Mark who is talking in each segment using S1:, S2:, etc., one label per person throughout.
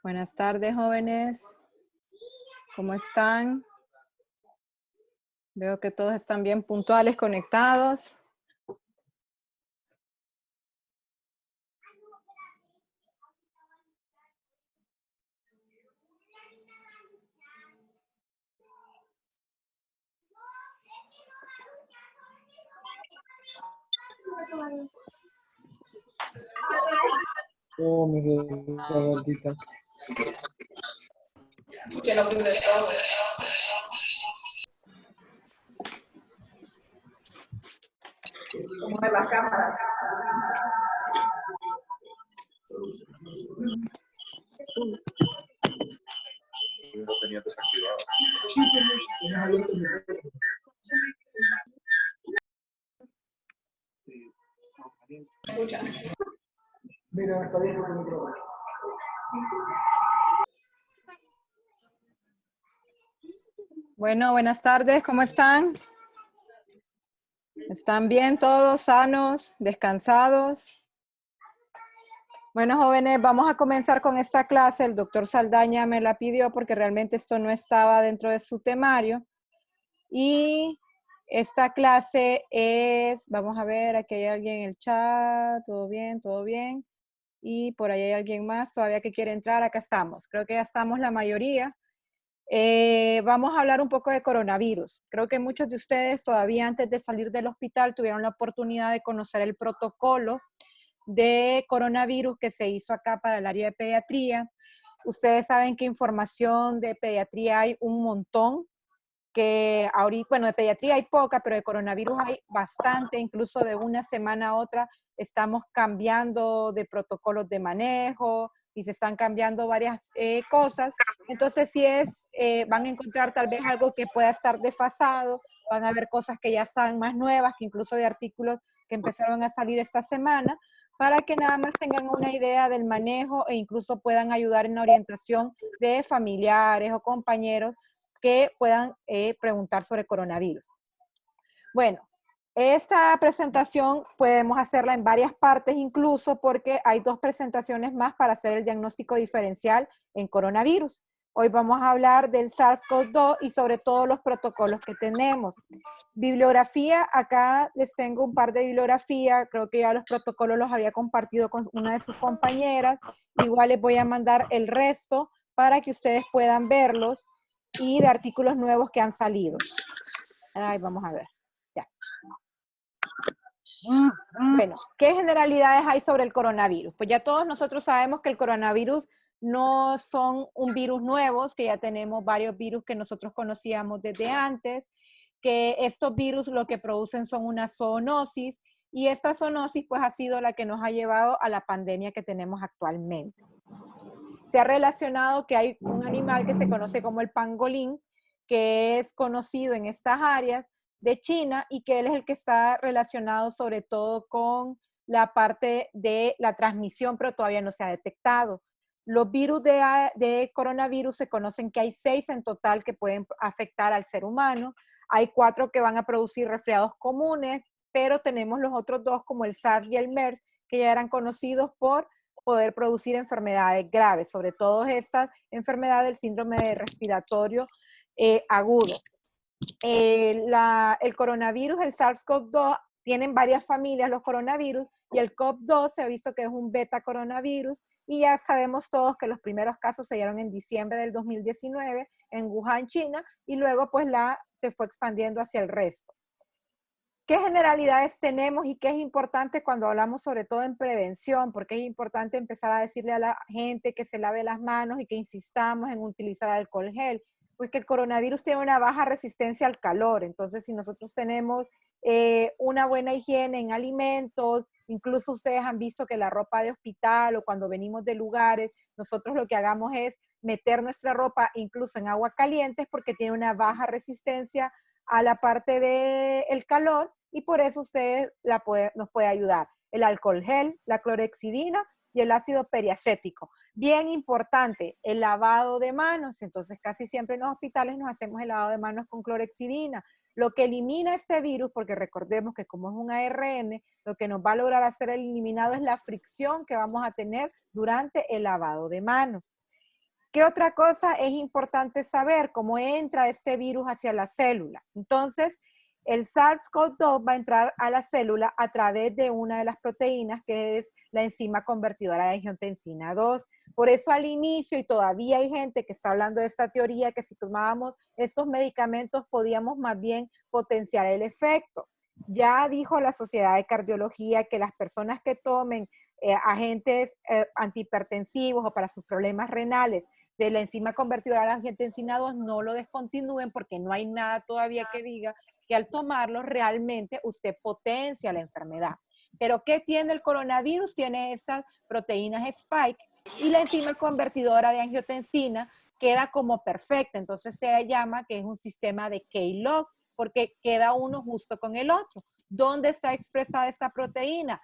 S1: Buenas tardes, jóvenes. ¿Cómo están? Veo que todos están bien puntuales, conectados.
S2: Oh, mi bebita gordita.
S3: Que no pude todo. Como en la cámara.
S4: Lo tenía desactivado.
S3: Escucha.
S2: Mira, está bien con el micrófono.
S1: Bueno, buenas tardes, ¿cómo están? ¿Están bien todos, sanos, descansados? Bueno, jóvenes, vamos a comenzar con esta clase. El doctor Saldaña me la pidió porque realmente esto no estaba dentro de su temario. Y esta clase es, vamos a ver, aquí hay alguien en el chat, todo bien, todo bien. Y por ahí hay alguien más todavía que quiere entrar, acá estamos. Creo que ya estamos la mayoría. Vamos a hablar un poco de coronavirus. Creo que muchos de ustedes todavía antes de salir del hospital tuvieron la oportunidad de conocer el protocolo de coronavirus que se hizo acá para el área de pediatría. Ustedes saben que información de pediatría hay un montón, que ahorita, bueno, de pediatría hay poca, pero de coronavirus hay bastante, incluso de una semana a otra estamos cambiando de protocolos de manejo y se están cambiando varias cosas. Entonces, si es, van a encontrar tal vez algo que pueda estar desfasado, van a ver cosas que ya están más nuevas, que incluso de artículos que empezaron a salir esta semana, para que nada más tengan una idea del manejo e incluso puedan ayudar en la orientación de familiares o compañeros que puedan preguntar sobre coronavirus. Bueno, esta presentación podemos hacerla en varias partes incluso porque hay dos presentaciones más para hacer el diagnóstico diferencial en coronavirus. Hoy vamos a hablar del SARS-CoV-2 y sobre todo los protocolos que tenemos. Bibliografía, acá les tengo un par de bibliografía, creo que ya los protocolos los había compartido con una de sus compañeras. Igual les voy a mandar el resto para que ustedes puedan verlos y de artículos nuevos que han salido. Ay, vamos a ver. Ya. Bueno, ¿qué generalidades hay sobre el coronavirus? Pues ya todos nosotros sabemos que el coronavirus no son un virus nuevo, que ya tenemos varios virus que nosotros conocíamos desde antes, que estos virus lo que producen son una zoonosis y esta zoonosis pues ha sido la que nos ha llevado a la pandemia que tenemos actualmente. Se ha relacionado que hay un animal que se conoce como el pangolín, que es conocido en estas áreas de China y que él es el que está relacionado sobre todo con la parte de la transmisión, pero todavía no se ha detectado. Los virus de coronavirus se conocen que hay 6 en total que pueden afectar al ser humano. Hay 4 que van a producir resfriados comunes, pero tenemos los otros 2 como el SARS y el MERS, que ya eran conocidos por poder producir enfermedades graves, sobre todo estas enfermedades del síndrome respiratorio agudo. El coronavirus, el SARS-CoV-2, tienen varias familias los coronavirus y el CoV-2 se ha visto que es un beta coronavirus y ya sabemos todos que los primeros casos se dieron en diciembre del 2019 en Wuhan, China, y luego pues se fue expandiendo hacia el resto. ¿Qué generalidades tenemos y qué es importante cuando hablamos sobre todo en prevención? Porque es importante empezar a decirle a la gente que se lave las manos y que insistamos en utilizar alcohol gel. Pues que el coronavirus tiene una baja resistencia al calor. Entonces, si nosotros tenemos una buena higiene en alimentos, incluso ustedes han visto que la ropa de hospital o cuando venimos de lugares, nosotros lo que hagamos es meter nuestra ropa incluso en agua caliente porque tiene una baja resistencia a la parte del calor y por eso usted nos puede ayudar. El alcohol gel, la clorhexidina y el ácido periacético. Bien importante, el lavado de manos. Entonces, casi siempre en los hospitales nos hacemos el lavado de manos con clorhexidina, lo que elimina este virus, porque recordemos que como es un ARN, lo que nos va a lograr hacer el eliminado es la fricción que vamos a tener durante el lavado de manos. ¿Qué otra cosa es importante saber? Cómo entra este virus hacia la célula. Entonces, el SARS-CoV-2 va a entrar a la célula a través de una de las proteínas, que es la enzima convertidora de angiotensina 2. Por eso al inicio, y todavía hay gente que está hablando de esta teoría, que si tomábamos estos medicamentos podíamos más bien potenciar el efecto. Ya dijo la Sociedad de Cardiología que las personas que tomen agentes antihipertensivos o para sus problemas renales de la enzima convertidora de la angiotensina 2 no lo descontinúen, porque no hay nada todavía que diga que al tomarlo realmente usted potencia la enfermedad. Pero ¿qué tiene el coronavirus? Tiene estas proteínas spike y la enzima convertidora de angiotensina queda como perfecta. Entonces se llama que es un sistema de K-log, porque queda uno justo con el otro. ¿Dónde está expresada esta proteína?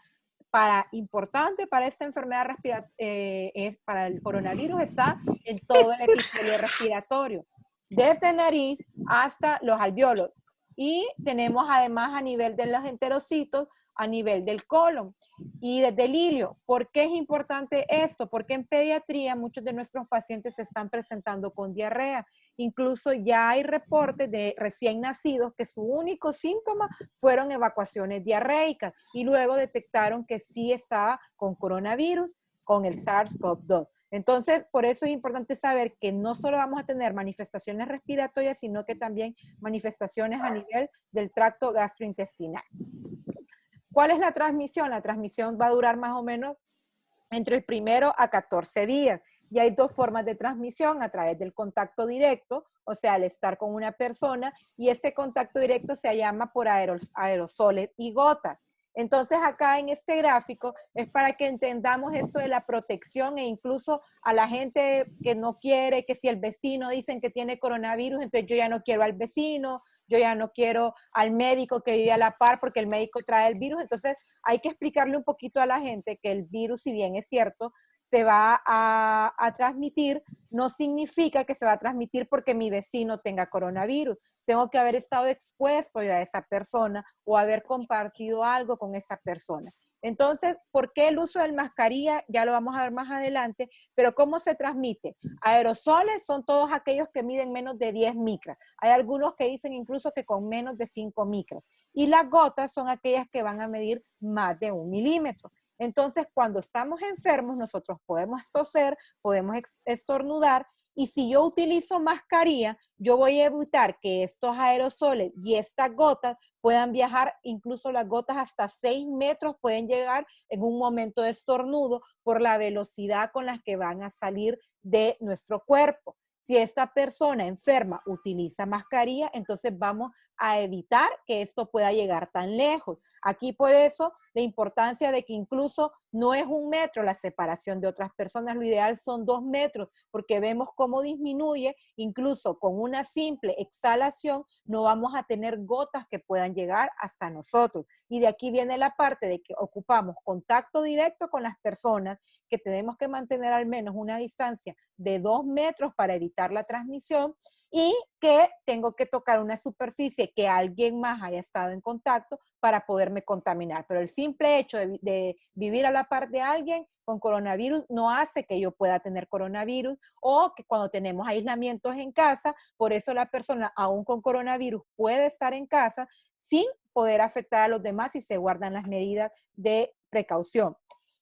S1: Importante para esta enfermedad respiratoria, para el coronavirus, está en todo el epitelio respiratorio, desde nariz hasta los alvéolos. Y tenemos además a nivel de los enterocitos, a nivel del colon y desde el ilio. ¿Por qué es importante esto? Porque en pediatría muchos de nuestros pacientes se están presentando con diarrea. Incluso ya hay reportes de recién nacidos que su único síntoma fueron evacuaciones diarreicas y luego detectaron que sí estaba con coronavirus, con el SARS-CoV-2. Entonces, por eso es importante saber que no solo vamos a tener manifestaciones respiratorias, sino que también manifestaciones a nivel del tracto gastrointestinal. ¿Cuál es la transmisión? La transmisión va a durar más o menos entre el 1 a 14 días. Y hay dos formas de transmisión: a través del contacto directo, o sea, al estar con una persona, y este contacto directo se llama por aerosoles y gotas. Entonces acá en este gráfico es para que entendamos esto de la protección, e incluso a la gente que no quiere, que si el vecino dicen que tiene coronavirus, entonces yo ya no quiero al vecino, yo ya no quiero al médico que vive a la par porque el médico trae el virus. Entonces hay que explicarle un poquito a la gente que el virus, si bien es cierto, se va a transmitir, no significa que se va a transmitir porque mi vecino tenga coronavirus. Tengo que haber estado expuesto yo a esa persona o haber compartido algo con esa persona. Entonces, ¿por qué el uso de mascarilla? Ya lo vamos a ver más adelante, pero ¿cómo se transmite? Aerosoles son todos aquellos que miden menos de 10 micras. Hay algunos que dicen incluso que con menos de 5 micras. Y las gotas son aquellas que van a medir más de 1 milímetro. Entonces, cuando estamos enfermos, nosotros podemos toser, podemos estornudar, y si yo utilizo mascarilla, yo voy a evitar que estos aerosoles y estas gotas puedan viajar, incluso las gotas hasta 6 metros pueden llegar en un momento de estornudo por la velocidad con la que van a salir de nuestro cuerpo. Si esta persona enferma utiliza mascarilla, entonces vamos a evitar que esto pueda llegar tan lejos. Aquí por eso la importancia de que incluso no es 1 metro la separación de otras personas, lo ideal son 2 metros, porque vemos cómo disminuye, incluso con una simple exhalación no vamos a tener gotas que puedan llegar hasta nosotros. Y de aquí viene la parte de que ocupamos contacto directo con las personas, que tenemos que mantener al menos una distancia de 2 metros para evitar la transmisión, y que tengo que tocar una superficie que alguien más haya estado en contacto para poderme contaminar. Pero el simple hecho de vivir a la par de alguien con coronavirus no hace que yo pueda tener coronavirus, o que cuando tenemos aislamientos en casa, por eso la persona aún con coronavirus puede estar en casa sin poder afectar a los demás y se guardan las medidas de precaución.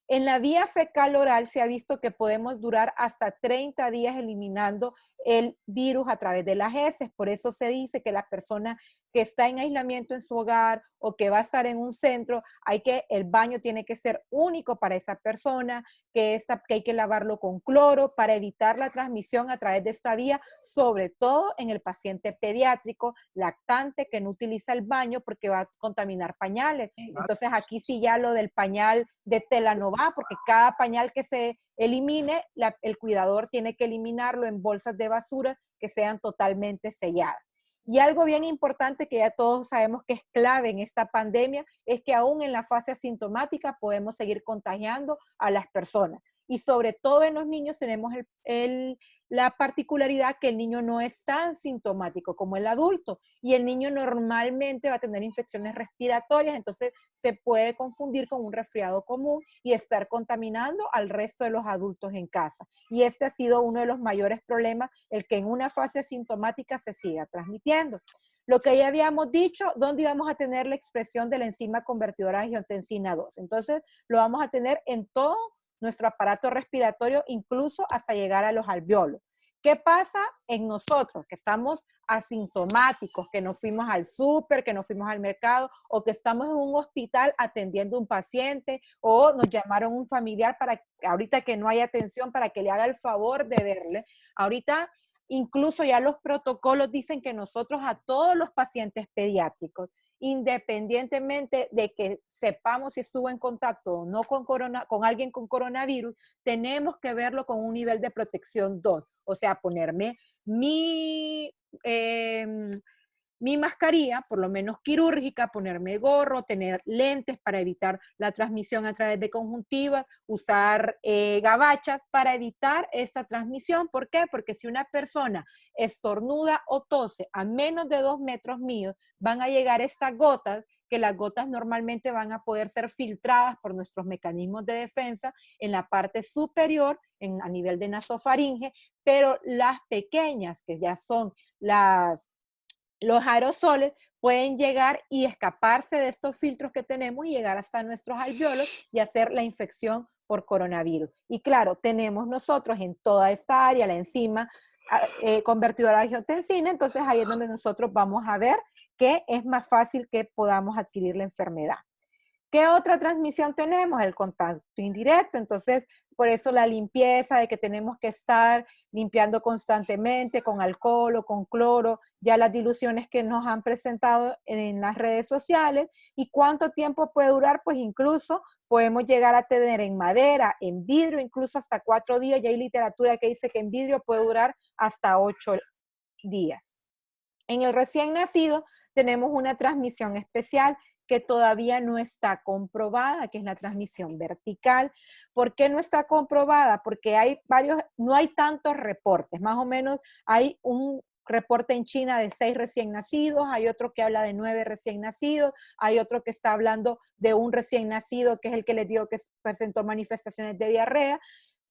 S1: En la vía fecal oral se ha visto que podemos durar hasta 30 días eliminando el virus a través de las heces. Por eso se dice que la persona que está en aislamiento en su hogar o que va a estar en un centro, el baño tiene que ser único para esa persona, que hay que lavarlo con cloro para evitar la transmisión a través de esta vía, sobre todo en el paciente pediátrico, lactante, que no utiliza el baño porque va a contaminar pañales. Entonces aquí sí ya lo del pañal de tela no va, porque cada pañal que se elimine, el cuidador tiene que eliminarlo en bolsas de basura que sean totalmente selladas. Y algo bien importante que ya todos sabemos que es clave en esta pandemia es que aún en la fase asintomática podemos seguir contagiando a las personas. Y sobre todo en los niños tenemos la particularidad que el niño no es tan sintomático como el adulto y el niño normalmente va a tener infecciones respiratorias, entonces se puede confundir con un resfriado común y estar contaminando al resto de los adultos en casa. Y este ha sido uno de los mayores problemas, el que en una fase asintomática se siga transmitiendo. Lo que ya habíamos dicho, ¿dónde íbamos a tener la expresión de la enzima convertidora de angiotensina 2? Entonces, lo vamos a tener en todo nuestro aparato respiratorio, incluso hasta llegar a los alvéolos. ¿Qué pasa en nosotros que estamos asintomáticos, que no fuimos al súper, que no fuimos al mercado o que estamos en un hospital atendiendo a un paciente o nos llamaron un familiar para ahorita que no hay atención para que le haga el favor de verle? Ahorita incluso ya los protocolos dicen que nosotros a todos los pacientes pediátricos, independientemente de que sepamos si estuvo en contacto o no con alguien con coronavirus, tenemos que verlo con un nivel de protección 2. O sea, ponerme mi mascarilla, por lo menos quirúrgica, ponerme gorro, tener lentes para evitar la transmisión a través de conjuntivas, usar gabachas para evitar esta transmisión. ¿Por qué? Porque si una persona estornuda o tose a menos de 2 metros míos, van a llegar estas gotas, que las gotas normalmente van a poder ser filtradas por nuestros mecanismos de defensa en la parte superior, a nivel de nasofaringe, pero las pequeñas, que ya son los aerosoles, pueden llegar y escaparse de estos filtros que tenemos y llegar hasta nuestros alvéolos y hacer la infección por coronavirus. Y claro, tenemos nosotros en toda esta área la enzima convertidora de angiotensina, entonces ahí es donde nosotros vamos a ver que es más fácil que podamos adquirir la enfermedad. ¿Qué otra transmisión tenemos? El contacto indirecto. Entonces, por eso la limpieza, de que tenemos que estar limpiando constantemente con alcohol o con cloro, ya las diluciones que nos han presentado en las redes sociales. ¿Y cuánto tiempo puede durar? Pues incluso podemos llegar a tener en madera, en vidrio, incluso hasta 4 días. Ya hay literatura que dice que en vidrio puede durar hasta 8 días. En el recién nacido tenemos una transmisión especial que todavía no está comprobada, que es la transmisión vertical. ¿Por qué no está comprobada? Porque no hay tantos reportes. Más o menos hay un reporte en China de 6 recién nacidos, hay otro que habla de 9 recién nacidos, hay otro que está hablando de un recién nacido, que es el que les digo que presentó manifestaciones de diarrea.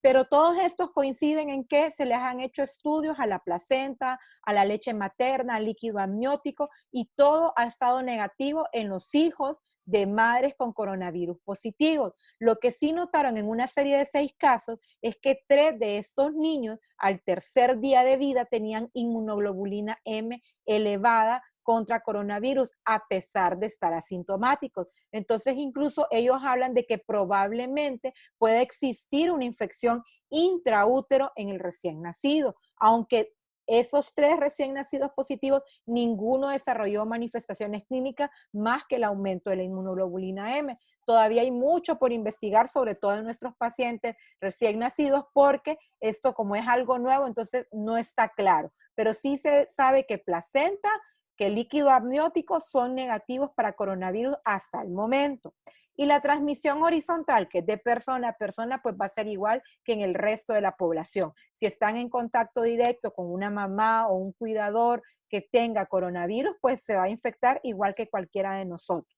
S1: Pero todos estos coinciden en que se les han hecho estudios a la placenta, a la leche materna, al líquido amniótico, y todo ha estado negativo en los hijos de madres con coronavirus positivos. Lo que sí notaron en una serie de 6 casos es que 3 de estos niños al tercer día de vida tenían inmunoglobulina M elevada contra coronavirus a pesar de estar asintomáticos. Entonces, incluso ellos hablan de que probablemente puede existir una infección intraútero en el recién nacido, aunque esos 3 recién nacidos positivos, ninguno desarrolló manifestaciones clínicas más que el aumento de la inmunoglobulina M. Todavía hay mucho por investigar, sobre todo en nuestros pacientes recién nacidos, porque esto como es algo nuevo, entonces no está claro. Pero sí se sabe que placenta, que el líquido amniótico son negativos para coronavirus hasta el momento. Y la transmisión horizontal, que es de persona a persona, pues va a ser igual que en el resto de la población. Si están en contacto directo con una mamá o un cuidador que tenga coronavirus, pues se va a infectar igual que cualquiera de nosotros.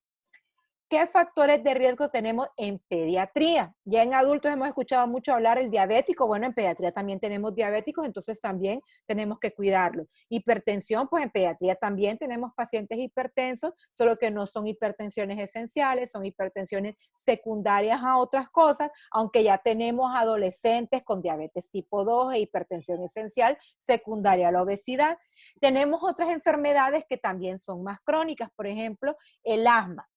S1: ¿Qué factores de riesgo tenemos en pediatría? Ya en adultos hemos escuchado mucho hablar del diabético. Bueno, en pediatría también tenemos diabéticos, entonces también tenemos que cuidarlos. Hipertensión, pues en pediatría también tenemos pacientes hipertensos, solo que no son hipertensiones esenciales, son hipertensiones secundarias a otras cosas, aunque ya tenemos adolescentes con diabetes tipo 2 e hipertensión esencial secundaria a la obesidad. Tenemos otras enfermedades que también son más crónicas, por ejemplo, el asma.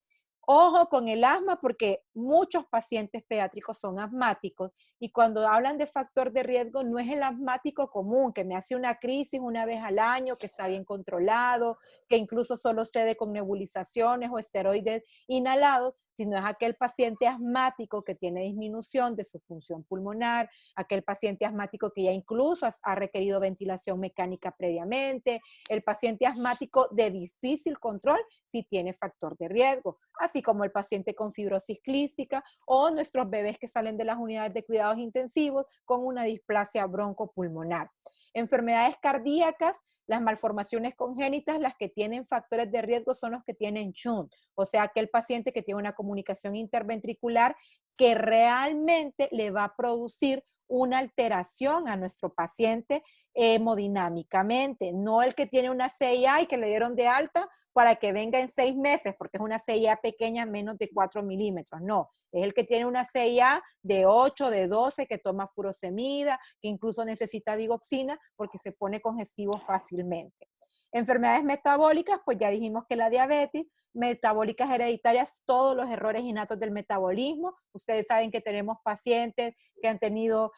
S1: Ojo con el asma porque muchos pacientes pediátricos son asmáticos y cuando hablan de factor de riesgo no es el asmático común que me hace una crisis una vez al año, que está bien controlado, que incluso solo cede con nebulizaciones o esteroides inhalados, sino es aquel paciente asmático que tiene disminución de su función pulmonar, aquel paciente asmático que ya incluso ha requerido ventilación mecánica previamente, el paciente asmático de difícil control si tiene factor de riesgo, así como el paciente con fibrosis clística o nuestros bebés que salen de las unidades de cuidados intensivos con una displasia broncopulmonar. Enfermedades cardíacas, las malformaciones congénitas, las que tienen factores de riesgo son los que tienen shunt, o sea, aquel paciente que tiene una comunicación interventricular que realmente le va a producir una alteración a nuestro paciente hemodinámicamente, no el que tiene una CIA y que le dieron de alta para que venga en 6 meses, porque es una CIA pequeña, menos de 4 milímetros, no, es el que tiene una CIA de 8, de 12, que toma furosemida, que incluso necesita digoxina porque se pone congestivo fácilmente. Enfermedades metabólicas, pues ya dijimos que la diabetes, metabólicas hereditarias, todos los errores innatos del metabolismo. Ustedes saben que tenemos pacientes que han tenido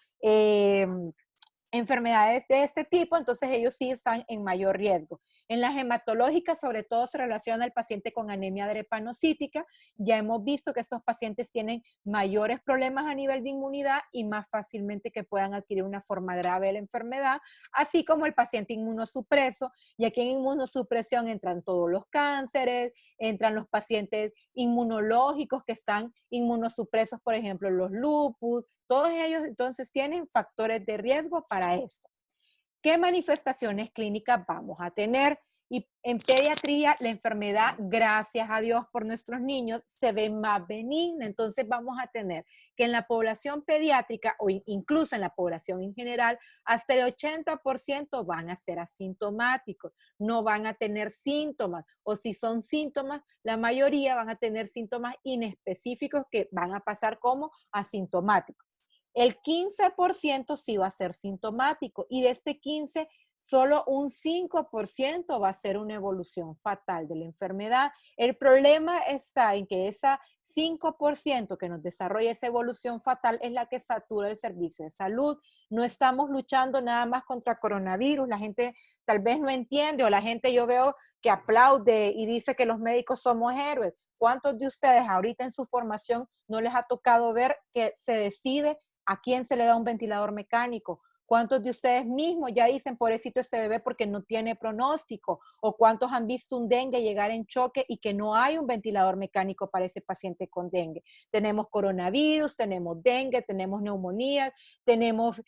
S1: enfermedades de este tipo, entonces ellos sí están en mayor riesgo. En las hematológicas, sobre todo, se relaciona el paciente con anemia drepanocítica. Ya hemos visto que estos pacientes tienen mayores problemas a nivel de inmunidad y más fácilmente que puedan adquirir una forma grave de la enfermedad, así como el paciente inmunosupreso. Y aquí en inmunosupresión entran todos los cánceres, entran los pacientes inmunológicos que están inmunosupresos, por ejemplo, los lupus. Todos ellos entonces tienen factores de riesgo para esto. ¿Qué manifestaciones clínicas vamos a tener? Y en pediatría la enfermedad, gracias a Dios por nuestros niños, se ve más benigna. Entonces vamos a tener que en la población pediátrica o incluso en la población en general, hasta el 80% van a ser asintomáticos, no van a tener síntomas. O si son síntomas, la mayoría van a tener síntomas inespecíficos que van a pasar como asintomáticos. El 15% sí va a ser sintomático y de este 15%, solo un 5% va a ser una evolución fatal de la enfermedad. El problema está en que ese 5% que nos desarrolla esa evolución fatal es la que satura el servicio de salud. No estamos luchando nada más contra coronavirus. La gente tal vez no entiende o la gente yo veo que aplaude y dice que los médicos somos héroes. ¿Cuántos de ustedes ahorita en su formación no les ha tocado ver que se decide a quién se le da un ventilador mecánico? ¿Cuántos de ustedes mismos ya dicen, pobrecito este bebé porque no tiene pronóstico? ¿O cuántos han visto un dengue llegar en choque y que no hay un ventilador mecánico para ese paciente con dengue? Tenemos coronavirus, tenemos dengue, tenemos neumonía, tenemos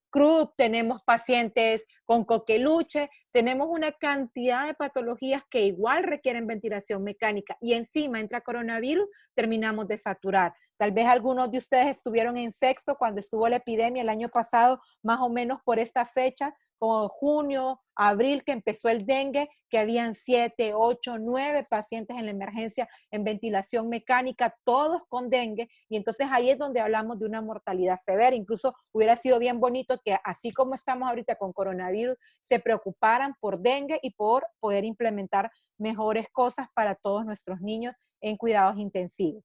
S1: croup, tenemos pacientes con coqueluche, tenemos una cantidad de patologías que igual requieren ventilación mecánica y encima entra coronavirus, terminamos de saturar. Tal vez algunos de ustedes estuvieron en sexto cuando estuvo la epidemia el año pasado, más o menos por esta fecha, como junio, abril, que empezó el dengue, que habían 7, 8, 9 pacientes en la emergencia en ventilación mecánica, todos con dengue, y entonces ahí es donde hablamos de una mortalidad severa. Incluso hubiera sido bien bonito que así como estamos ahorita con coronavirus, se preocuparan por dengue y por poder implementar mejores cosas para todos nuestros niños en cuidados intensivos.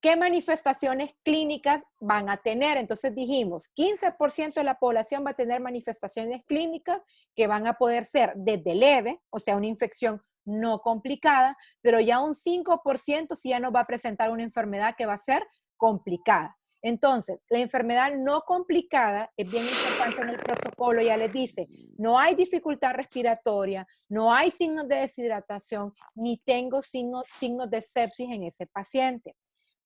S1: ¿Qué manifestaciones clínicas van a tener? Entonces dijimos, 15% de la población va a tener manifestaciones clínicas que van a poder ser desde leve, o sea, una infección no complicada, pero ya un 5% sí ya nos va a presentar una enfermedad que va a ser complicada. Entonces, la enfermedad no complicada es bien importante en el protocolo, ya les dice, no hay dificultad respiratoria, no hay signos de deshidratación, ni tengo signos de sepsis en ese paciente.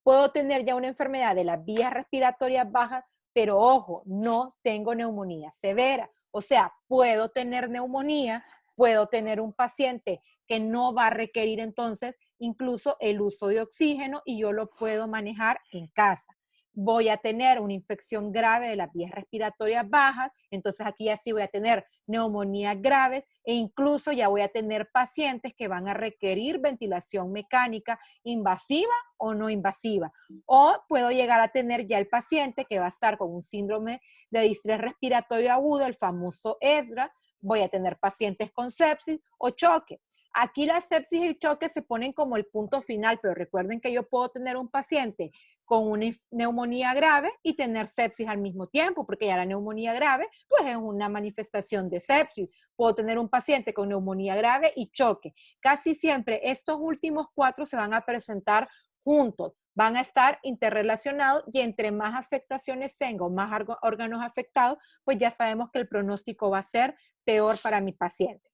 S1: Puedo tener ya una enfermedad de las vías respiratorias bajas, pero ojo, no tengo neumonía severa. O sea, puedo tener neumonía, puedo tener un paciente que no va a requerir entonces incluso el uso de oxígeno y yo lo puedo manejar en casa. Voy a tener una infección grave de las vías respiratorias bajas, entonces aquí ya sí voy a tener neumonía grave e incluso ya voy a tener pacientes que van a requerir ventilación mecánica invasiva o no invasiva. O puedo llegar a tener ya el paciente que va a estar con un síndrome de distrés respiratorio agudo, el famoso ESRA. Voy a tener pacientes con sepsis o choque. Aquí la sepsis y el choque se ponen como el punto final, pero recuerden que yo puedo tener un paciente con una neumonía grave y tener sepsis al mismo tiempo, porque ya la neumonía grave pues es una manifestación de sepsis. Puedo tener un paciente con neumonía grave y choque. Casi siempre estos últimos 4 se van a presentar juntos, van a estar interrelacionados y entre más afectaciones tengo, más órganos afectados, pues ya sabemos que el pronóstico va a ser peor para mi paciente.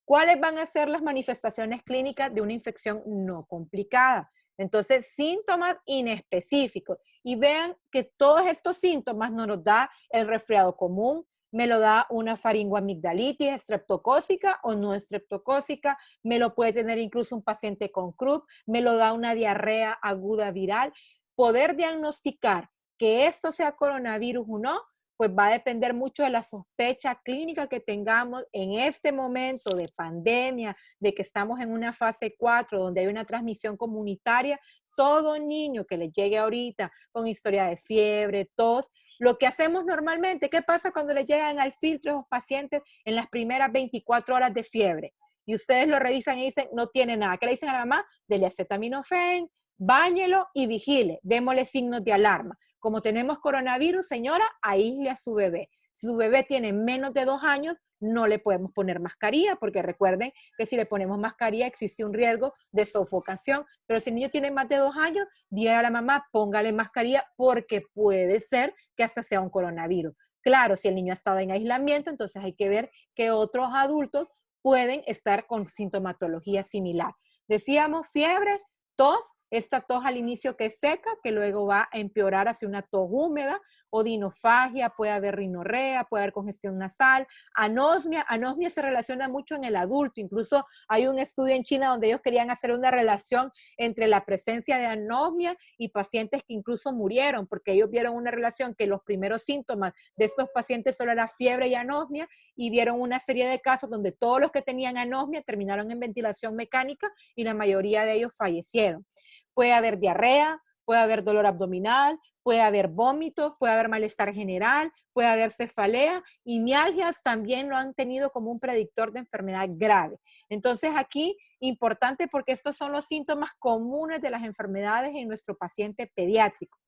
S1: ¿Cuáles van a ser las manifestaciones clínicas de una infección no complicada? Entonces, síntomas inespecíficos. y vean que todos estos síntomas no nos da el resfriado común, me lo da una faringoamigdalitis estreptocócica o no estreptocócica, me lo puede tener incluso un paciente con Krupp, me lo da una diarrea aguda viral. Poder diagnosticar que esto sea coronavirus o no, pues va a depender mucho de la sospecha clínica que tengamos en este momento de pandemia, de que estamos en una fase 4, donde hay una transmisión comunitaria. Todo niño que le llegue ahorita con historia de fiebre, tos, lo que hacemos normalmente, ¿qué pasa cuando le llegan al filtro esos pacientes en las primeras 24 horas de fiebre? Y ustedes lo revisan y dicen, no tiene nada. ¿Qué le dicen a la mamá? Dele acetaminofén, báñelo y vigile, démosle signos de alarma. Como tenemos coronavirus, señora, aísle a su bebé. Si su bebé tiene menos de 2 años, no le podemos poner mascarilla, porque recuerden que si le ponemos mascarilla existe un riesgo de sofocación. Pero si el niño tiene más de 2 años, dígale a la mamá, póngale mascarilla, porque puede ser que hasta sea un coronavirus. Claro, si el niño ha estado en aislamiento, entonces hay que ver que otros adultos pueden estar con sintomatología similar. Decíamos fiebre, tos, esta tos al inicio que es seca, que luego va a empeorar hacia una tos húmeda, odinofagia, puede haber rinorrea, puede haber congestión nasal, anosmia. Anosmia se relaciona mucho en el adulto, incluso hay un estudio en China donde ellos querían hacer una relación entre la presencia de anosmia y pacientes que incluso murieron, porque ellos vieron una relación que los primeros síntomas de estos pacientes solo era fiebre y anosmia, y vieron una serie de casos donde todos los que tenían anosmia terminaron en ventilación mecánica y la mayoría de ellos fallecieron. Puede haber diarrea, puede haber dolor abdominal, puede haber vómitos, puede haber malestar general, puede haber cefalea, y mialgias también lo han tenido como un predictor de enfermedad grave. Entonces aquí, importante porque estos son los síntomas comunes de las enfermedades en nuestro paciente pediátrico.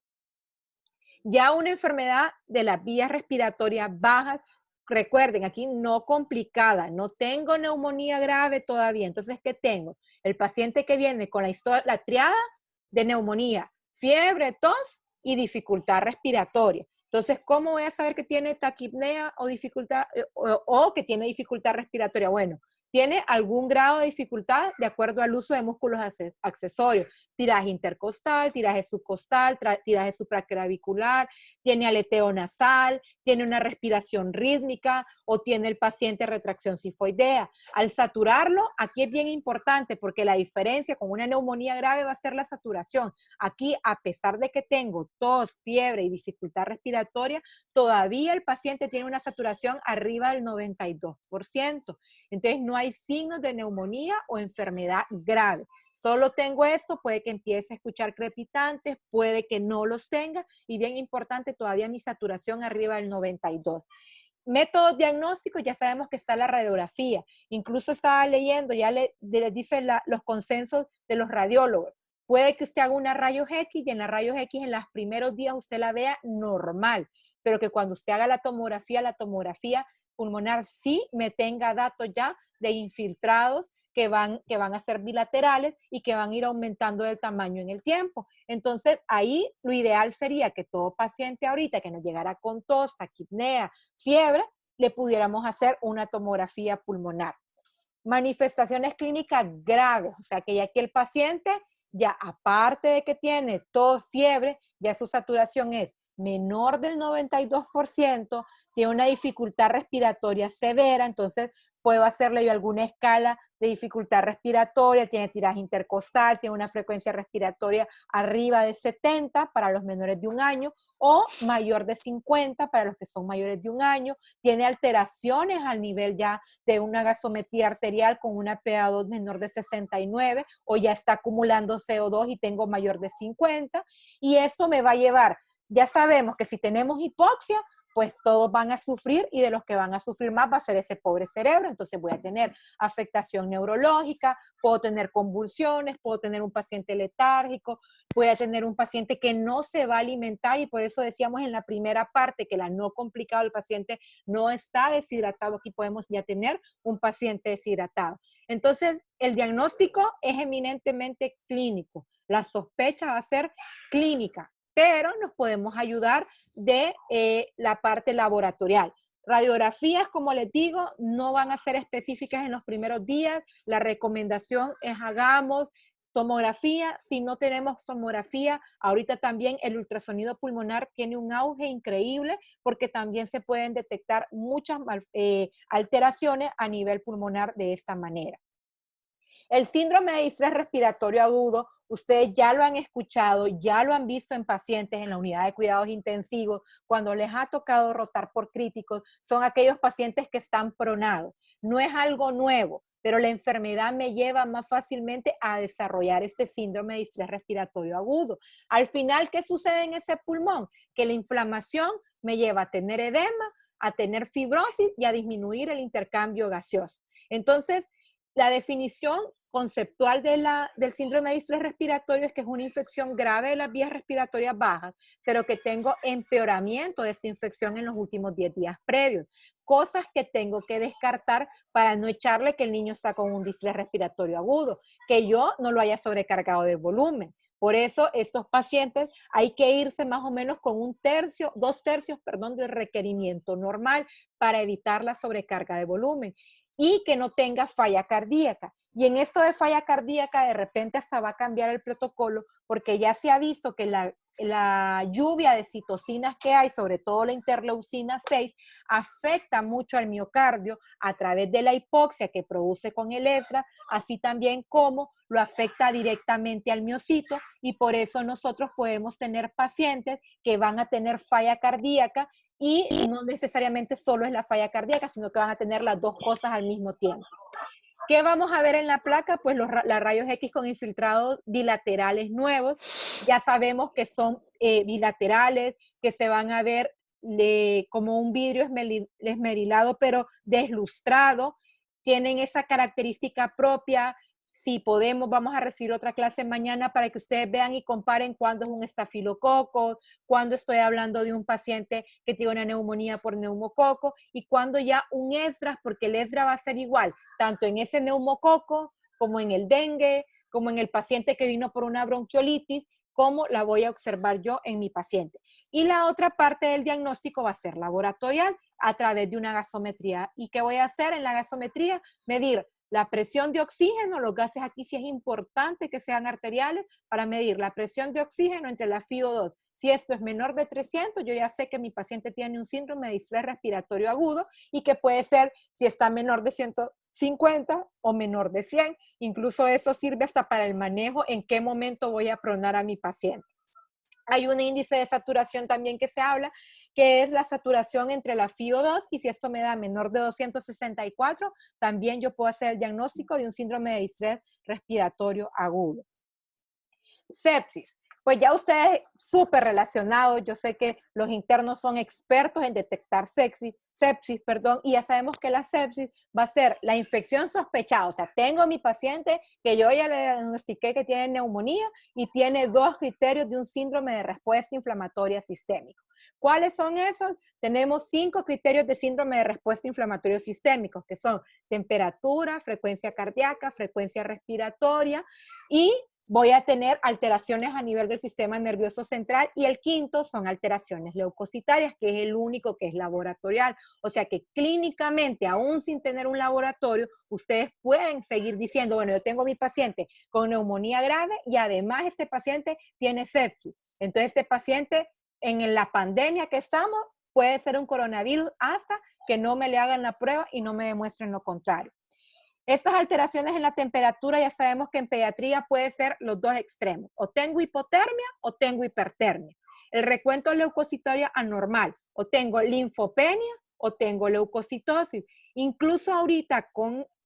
S1: Ya una enfermedad de las vías respiratorias bajas, recuerden, aquí no complicada, no tengo neumonía grave todavía. Entonces, ¿qué tengo? El paciente que viene con la triada de neumonía, fiebre, tos y dificultad respiratoria. Entonces, ¿cómo voy a saber que tiene taquipnea o dificultad o que tiene dificultad respiratoria? Bueno, tiene algún grado de dificultad de acuerdo al uso de músculos accesorios. Tiraje intercostal, tiraje subcostal, tiraje supraclavicular, tiene aleteo nasal, tiene una respiración rítmica o tiene el paciente retracción sifoidea. Al saturarlo, aquí es bien importante porque la diferencia con una neumonía grave va a ser la saturación. Aquí, a pesar de que tengo tos, fiebre y dificultad respiratoria, todavía el paciente tiene una saturación arriba del 92%. Entonces, no hay signos de neumonía o enfermedad grave. Solo tengo esto, puede que empiece a escuchar crepitantes, puede que no los tenga, y bien importante, todavía mi saturación arriba del 92. Métodos diagnósticos, ya sabemos que está la radiografía. Incluso estaba leyendo, ya les dicen los consensos de los radiólogos. Puede que usted haga una rayos X y en la rayos X en los primeros días usted la vea normal, pero que cuando usted haga la tomografía pulmonar sí me tenga datos ya de infiltrados que van a ser bilaterales y que van a ir aumentando de tamaño en el tiempo. Entonces, ahí lo ideal sería que todo paciente ahorita que nos llegara con tos, taquipnea, fiebre, le pudiéramos hacer una tomografía pulmonar. Manifestaciones clínicas graves, o sea que ya que el paciente, ya aparte de que tiene tos, fiebre, ya su saturación es menor del 92%, tiene una dificultad respiratoria severa, entonces puedo hacerle yo alguna escala de dificultad respiratoria, tiene tiraje intercostal, tiene una frecuencia respiratoria arriba de 70 para los menores de 1 año o mayor de 50 para los que son mayores de 1 año, tiene alteraciones al nivel ya de una gasometría arterial con una PA2 menor de 69 o ya está acumulando CO2 y tengo mayor de 50, y esto me va a llevar, ya sabemos que si tenemos hipoxia, pues todos van a sufrir, y de los que van a sufrir más va a ser ese pobre cerebro. Entonces voy a tener afectación neurológica, puedo tener convulsiones, puedo tener un paciente letárgico, voy a tener un paciente que no se va a alimentar, y por eso decíamos en la primera parte que la no complicada, el paciente no está deshidratado. Aquí podemos ya tener un paciente deshidratado. Entonces el diagnóstico es eminentemente clínico, la sospecha va a ser clínica, pero nos podemos ayudar de la parte laboratorial. Radiografías, como les digo, no van a ser específicas en los primeros días. La recomendación es hagamos Tomografía, si no tenemos tomografía, ahorita también el ultrasonido pulmonar tiene un auge increíble porque también se pueden detectar muchas alteraciones a nivel pulmonar de esta manera. El síndrome de distrés respiratorio agudo, ustedes ya lo han escuchado, ya lo han visto en pacientes en la unidad de cuidados intensivos, cuando les ha tocado rotar por críticos, son aquellos pacientes que están pronados. No es algo nuevo, pero la enfermedad me lleva más fácilmente a desarrollar este síndrome de distrés respiratorio agudo. Al final, ¿qué sucede en ese pulmón? Que la inflamación me lleva a tener edema, a tener fibrosis y a disminuir el intercambio gaseoso. Entonces, la definición conceptual del síndrome de distrés respiratorio es que es una infección grave de las vías respiratorias bajas, pero que tengo empeoramiento de esta infección en los últimos 10 días previos. Cosas que tengo que descartar para no echarle que el niño está con un distrés respiratorio agudo, que yo no lo haya sobrecargado de volumen. Por eso estos pacientes hay que irse más o menos con 2/3, del requerimiento normal para evitar la sobrecarga de volumen y que no tenga falla cardíaca. Y en esto de falla cardíaca, de repente hasta va a cambiar el protocolo porque ya se ha visto que la lluvia de citocinas que hay, sobre todo la interleucina 6, afecta mucho al miocardio a través de la hipoxia que produce con el ESRA, así también como lo afecta directamente al miocito, y por eso nosotros podemos tener pacientes que van a tener falla cardíaca y no necesariamente solo es la falla cardíaca, sino que van a tener las dos cosas al mismo tiempo. ¿Qué vamos a ver en la placa? Pues los rayos X con infiltrados bilaterales nuevos. Ya sabemos que son bilaterales, que se van a ver como un vidrio esmerilado, pero deslustrado. Tienen esa característica propia. Si podemos, vamos a recibir otra clase mañana para que ustedes vean y comparen cuándo es un estafilococo, cuándo estoy hablando de un paciente que tiene una neumonía por neumococo y cuándo ya un ESDRA, porque el ESDRA va a ser igual, tanto en ese neumococo como en el dengue, como en el paciente que vino por una bronquiolitis, cómo la voy a observar yo en mi paciente. Y la otra parte del diagnóstico va a ser laboratorial a través de una gasometría. ¿Y qué voy a hacer en la gasometría? Medir la presión de oxígeno, los gases aquí sí es importante que sean arteriales para medir la presión de oxígeno entre la FiO2. Si esto es menor de 300, yo ya sé que mi paciente tiene un síndrome de distrés respiratorio agudo y que puede ser si está menor de 150 o menor de 100. Incluso eso sirve hasta para el manejo en qué momento voy a pronar a mi paciente. Hay un índice de saturación también que se habla, que es la saturación entre la FiO2, y si esto me da menor de 264, también yo puedo hacer el diagnóstico de un síndrome de distrés respiratorio agudo. Sepsis. Pues ya ustedes súper relacionados, yo sé que los internos son expertos en detectar sepsis, y ya sabemos que la sepsis va a ser la infección sospechada. O sea, tengo a mi paciente que yo ya le diagnostiqué que tiene neumonía y tiene 2 criterios de un síndrome de respuesta inflamatoria sistémico. ¿Cuáles son esos? Tenemos 5 criterios de síndrome de respuesta inflamatoria sistémico, que son temperatura, frecuencia cardíaca, frecuencia respiratoria, y voy a tener alteraciones a nivel del sistema nervioso central, y el quinto son alteraciones leucocitarias, que es el único que es laboratorial. O sea que clínicamente, aún sin tener un laboratorio, ustedes pueden seguir diciendo, bueno, yo tengo a mi paciente con neumonía grave y además este paciente tiene sepsis. Entonces este paciente en la pandemia que estamos puede ser un coronavirus hasta que no me le hagan la prueba y no me demuestren lo contrario. Estas alteraciones en la temperatura ya sabemos que en pediatría puede ser los dos extremos. O tengo hipotermia o tengo hipertermia. El recuento leucocitario anormal. O tengo linfopenia o tengo leucocitosis. Incluso ahorita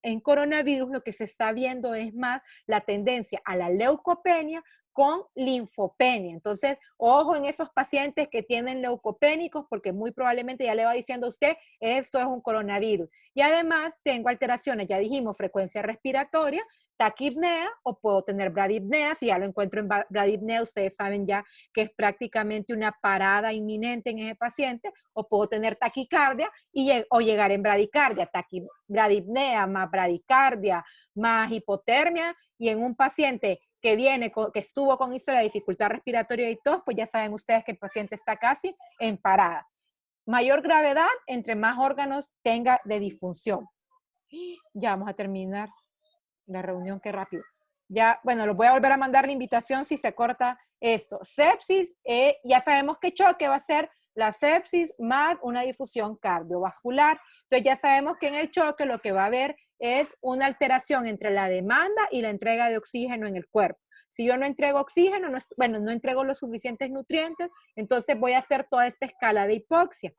S1: en coronavirus lo que se está viendo es más la tendencia a la leucopenia con linfopenia. Entonces, ojo en esos pacientes que tienen leucopénicos, porque muy probablemente ya le va diciendo a usted, esto es un coronavirus. Y además tengo alteraciones, ya dijimos, frecuencia respiratoria, taquipnea, o puedo tener bradipnea. Si ya lo encuentro en bradipnea, ustedes saben ya que es prácticamente una parada inminente en ese paciente, o puedo tener taquicardia o llegar en bradicardia, bradipnea más bradicardia más hipotermia, y en un paciente que estuvo con historia de dificultad respiratoria y tos, pues ya saben ustedes que el paciente está casi en parada. Mayor gravedad, entre más órganos tenga de disfunción. Ya vamos a terminar la reunión, qué rápido. Ya, bueno, los voy a volver a mandar la invitación si se corta esto. Sepsis, ya sabemos que choque va a ser la sepsis más una difusión cardiovascular. Entonces ya sabemos que en el choque lo que va a haber es una alteración entre la demanda y la entrega de oxígeno en el cuerpo. Si yo no entrego oxígeno, no entrego los suficientes nutrientes, entonces voy a hacer toda esta escala de hipoxia.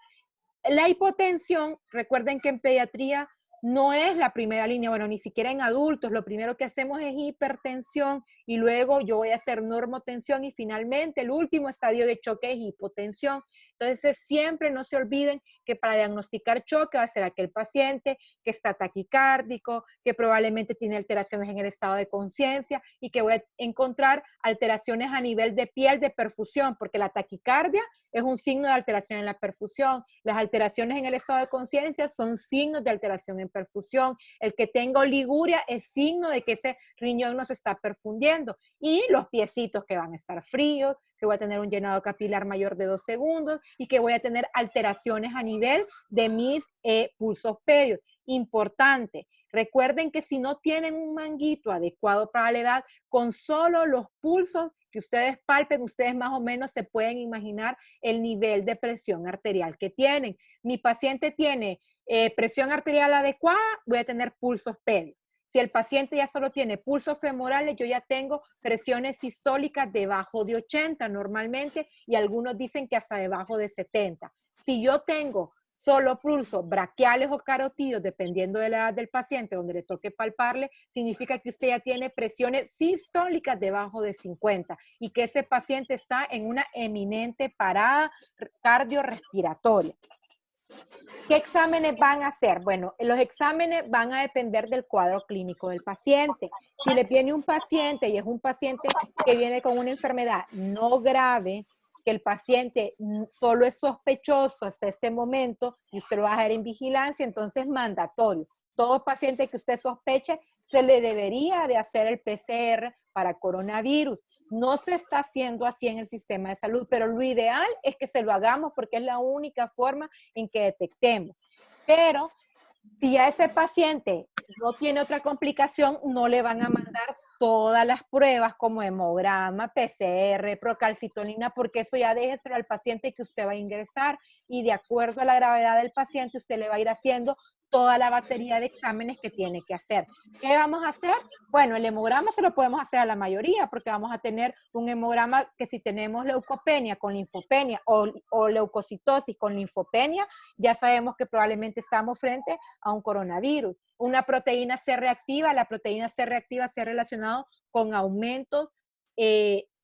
S1: La hipotensión, recuerden que en pediatría no es la primera línea, bueno, ni siquiera en adultos, lo primero que hacemos es hipertensión y luego yo voy a hacer normotensión y finalmente el último estadio de choque es hipotensión. Entonces siempre no se olviden que para diagnosticar choque va a ser aquel paciente que está taquicárdico, que probablemente tiene alteraciones en el estado de conciencia y que voy a encontrar alteraciones a nivel de piel de perfusión, porque la taquicardia es un signo de alteración en la perfusión. Las alteraciones en el estado de conciencia son signos de alteración en perfusión. El que tenga oliguria es signo de que ese riñón no se está perfundiendo. Y los piecitos que van a estar fríos, que voy a tener un llenado capilar mayor de 2 segundos y que voy a tener alteraciones a nivel de mis pulsos pedios. Importante, recuerden que si no tienen un manguito adecuado para la edad, con solo los pulsos que ustedes palpen, ustedes más o menos se pueden imaginar el nivel de presión arterial que tienen. Mi paciente tiene presión arterial adecuada, voy a tener pulsos pedios. Si el paciente ya solo tiene pulsos femorales, yo ya tengo presiones sistólicas debajo de 80 normalmente y algunos dicen que hasta debajo de 70. Si yo tengo solo pulsos braquiales o carotídeos, dependiendo de la edad del paciente, donde le toque palparle, significa que usted ya tiene presiones sistólicas debajo de 50 y que ese paciente está en una eminente parada cardiorrespiratoria. ¿Qué exámenes van a hacer? Bueno, los exámenes van a depender del cuadro clínico del paciente. Si le viene un paciente y es un paciente que viene con una enfermedad no grave, que el paciente solo es sospechoso hasta este momento y usted lo va a dejar en vigilancia, entonces es mandatorio. Todo paciente que usted sospeche se le debería de hacer el PCR para coronavirus. No se está haciendo así en el sistema de salud, pero lo ideal es que se lo hagamos porque es la única forma en que detectemos. Pero si ya ese paciente no tiene otra complicación, no le van a mandar todas las pruebas como hemograma, PCR, procalcitonina, porque eso ya déjeselo al paciente que usted va a ingresar y de acuerdo a la gravedad del paciente usted le va a ir haciendo toda la batería de exámenes que tiene que hacer. ¿Qué vamos a hacer? Bueno, el hemograma se lo podemos hacer a la mayoría porque vamos a tener un hemograma que si tenemos leucopenia con linfopenia o leucocitosis con linfopenia, ya sabemos que probablemente estamos frente a un coronavirus. Una proteína C reactiva, la proteína C reactiva se ha relacionado con aumentos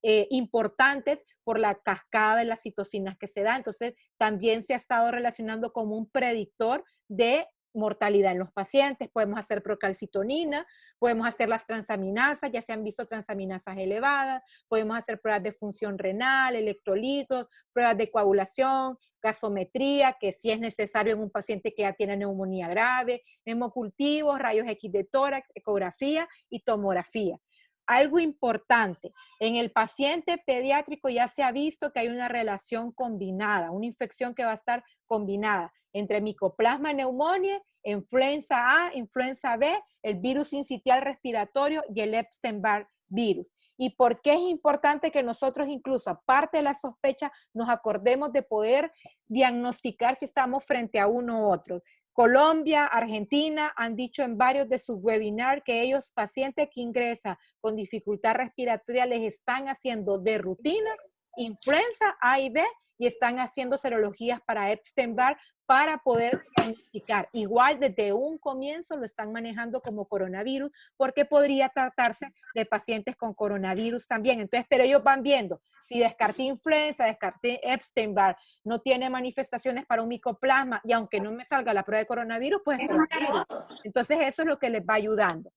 S1: importantes por la cascada de las citocinas que se da. Entonces, también se ha estado relacionando como un predictor de mortalidad en los pacientes. Podemos hacer procalcitonina, podemos hacer las transaminasas, ya se han visto transaminasas elevadas, podemos hacer pruebas de función renal, electrolitos, pruebas de coagulación, gasometría, que sí es necesario en un paciente que ya tiene neumonía grave, hemocultivos, rayos X de tórax, ecografía y tomografía. Algo importante, en el paciente pediátrico ya se ha visto que hay una relación combinada, una infección que va a estar combinada entre Mycoplasma pneumoniae, influenza A, influenza B, el virus sincitial respiratorio y el Epstein-Barr virus. ¿Y por qué es importante que nosotros incluso, aparte de la sospecha, nos acordemos de poder diagnosticar si estamos frente a uno u otro? Colombia, Argentina han dicho en varios de sus webinars que ellos, pacientes que ingresan con dificultad respiratoria, les están haciendo de rutina influenza A y B y están haciendo serologías para Epstein-Barr para poder diagnosticar. Igual desde un comienzo lo están manejando como coronavirus porque podría tratarse de pacientes con coronavirus también. Entonces, pero ellos van viendo si descarté influenza, descarté Epstein-Barr, no tiene manifestaciones para un micoplasma y aunque no me salga la prueba de coronavirus, pues es coronavirus. Entonces, eso es lo que les va ayudando.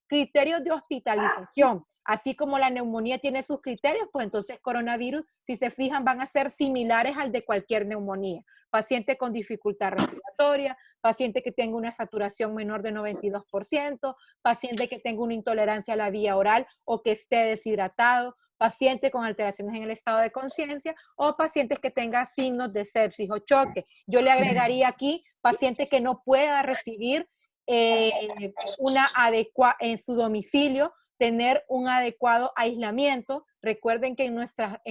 S1: Criterios de hospitalización. Así como la neumonía tiene sus criterios, pues entonces coronavirus, si se fijan, van a ser similares al de cualquier neumonía. Paciente con dificultad respiratoria, paciente que tenga una saturación menor de 92%, paciente que tenga una intolerancia a la vía oral o que esté deshidratado, paciente con alteraciones en el estado de conciencia o pacientes que tengan signos de sepsis o choque. Yo le agregaría aquí paciente que no pueda recibir una en su domicilio tener un adecuado aislamiento. Recuerden que en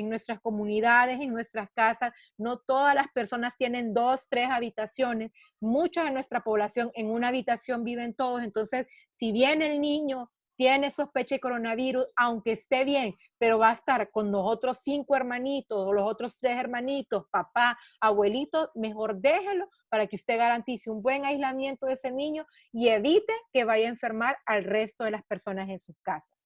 S1: nuestras comunidades, en nuestras casas, no todas las personas tienen 2, 3 habitaciones. Mucha de nuestra población en una habitación viven todos. Entonces, si bien el niño tiene sospecha de coronavirus, aunque esté bien, pero va a estar con los otros 5 hermanitos o los otros 3 hermanitos, papá, abuelito, mejor déjelo para que usted garantice un buen aislamiento de ese niño y evite que vaya a enfermar al resto de las personas en sus casas.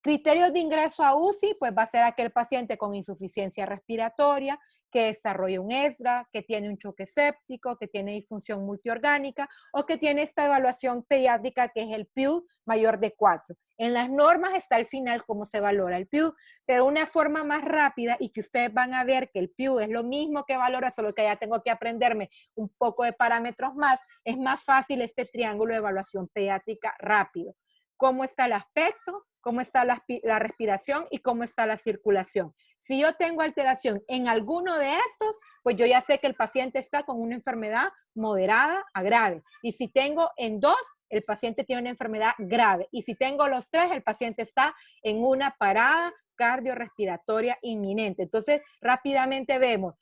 S1: Criterios de ingreso a UCI, pues va a ser aquel paciente con insuficiencia respiratoria, que desarrolla un ESRA, que tiene un choque séptico, que tiene disfunción multiorgánica o que tiene esta evaluación pediátrica que es el PIU mayor de 4. En las normas está al final cómo se valora el PIU, pero una forma más rápida y que ustedes van a ver que el PIU es lo mismo que valora, solo que ya tengo que aprenderme un poco de parámetros más, es más fácil este triángulo de evaluación pediátrica rápido. ¿Cómo está el aspecto? ¿Cómo está la respiración y cómo está la circulación? Si yo tengo alteración en alguno de estos, pues yo ya sé que el paciente está con una enfermedad moderada a grave. Y si tengo en 2, el paciente tiene una enfermedad grave. Y si tengo los 3, el paciente está en una parada cardiorrespiratoria inminente. Entonces, rápidamente vemos,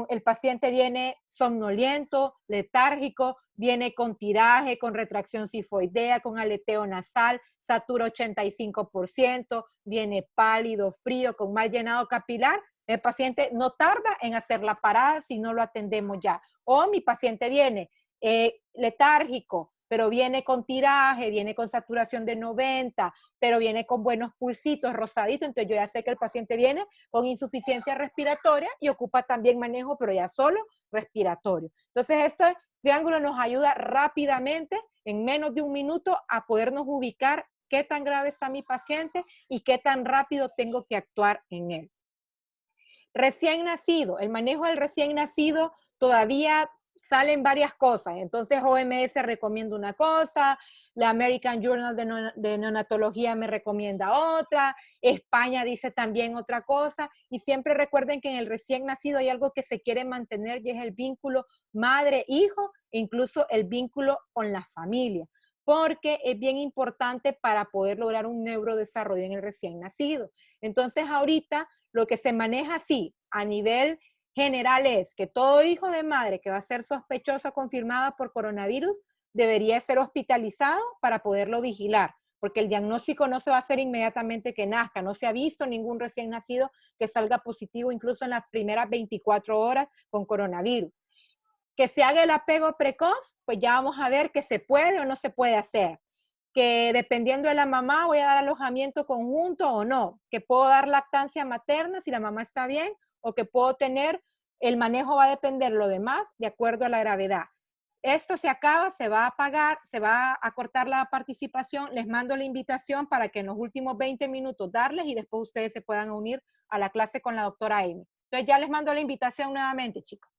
S1: el paciente viene somnoliento, letárgico, viene con tiraje, con retracción sifoidea, con aleteo nasal, satura 85%, viene pálido, frío, con mal llenado capilar. El paciente no tarda en hacer la parada si no lo atendemos ya. O mi paciente viene letárgico, pero viene con tiraje, viene con saturación de 90, pero viene con buenos pulsitos, rosaditos, entonces yo ya sé que el paciente viene con insuficiencia respiratoria y ocupa también manejo, pero ya solo respiratorio. Entonces este triángulo nos ayuda rápidamente, en menos de un minuto, a podernos ubicar qué tan grave está mi paciente y qué tan rápido tengo que actuar en él. Recién nacido, el manejo del recién nacido todavía salen varias cosas. Entonces OMS recomienda una cosa, la American Journal de Neonatología me recomienda otra, España dice también otra cosa, y siempre recuerden que en el recién nacido hay algo que se quiere mantener y es el vínculo madre-hijo, e incluso el vínculo con la familia, porque es bien importante para poder lograr un neurodesarrollo en el recién nacido. Entonces ahorita lo que se maneja así a nivel general es que todo hijo de madre que va a ser sospechoso confirmado por coronavirus debería ser hospitalizado para poderlo vigilar, porque el diagnóstico no se va a hacer inmediatamente que nazca. No se ha visto ningún recién nacido que salga positivo incluso en las primeras 24 horas con coronavirus. Que se haga el apego precoz, pues ya vamos a ver que se puede o no se puede hacer. Que dependiendo de la mamá voy a dar alojamiento conjunto o no, que puedo dar lactancia materna si la mamá está bien, o que puedo tener, el manejo va a depender lo demás de acuerdo a la gravedad. Esto se acaba, se va a apagar, se va a cortar la participación, les mando la invitación para que en los últimos 20 minutos darles y después ustedes se puedan unir a la clase con la doctora Amy. Entonces ya les mando la invitación nuevamente, chicos.